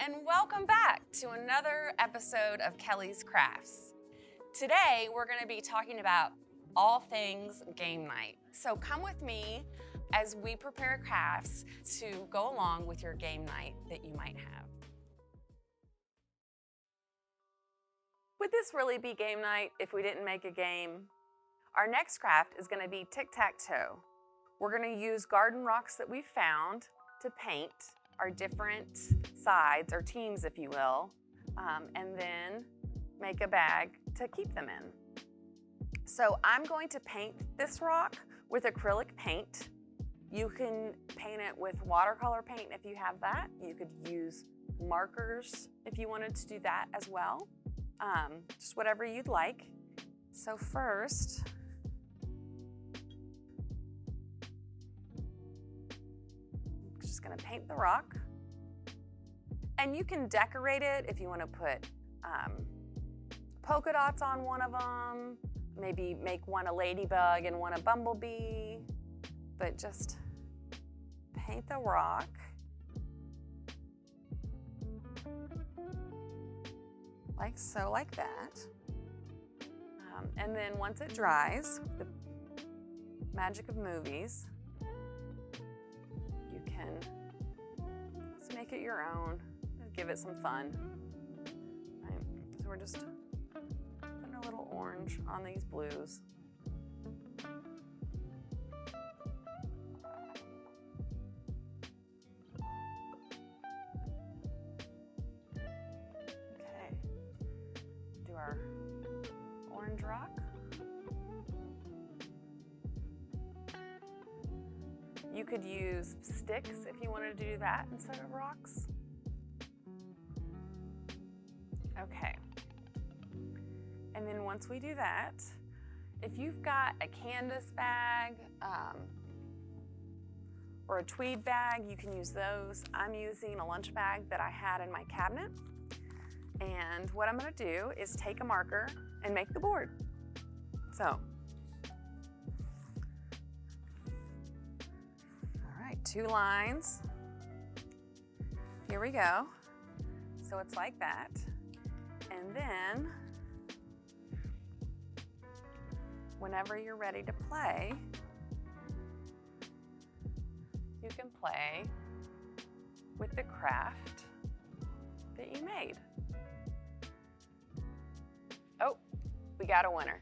and welcome back to another episode of Kelly's Crafts. Today, we're going to be talking about all things game night. So come with me as we prepare crafts to go along with your game night that you might have. Would this really be game night if we didn't make a game? Our next craft is going to be Tic-Tac-Toe. We're going to use garden rocks that we found to paint our different sides, or teams if you will, and then make a bag to keep them in. So I'm going to paint this rock with acrylic paint. You can paint it with watercolor paint if you have that. You could use markers if you wanted to do that as well. Just whatever you'd like. So first, I'm just gonna paint the rock. And you can decorate it if you want to put polka dots on one of them, maybe make one a ladybug and one a bumblebee, but just paint the rock. Like so, like that. And then once it dries, the magic of movies, you can just make it your own. Give it some fun. Right. So we're just putting a little orange on these blues. Okay. Do our orange rock. You could use sticks if you wanted to do that instead of rocks. Okay, and then once we do that, if you've got a canvas bag or a tweed bag, you can use those. I'm using a lunch bag that I had in my cabinet. And what I'm gonna do is take a marker and make the board. So, all right, 2 lines. Here we go. So it's like that. And then, whenever you're ready to play, you can play with the craft that you made. Oh, we got a winner.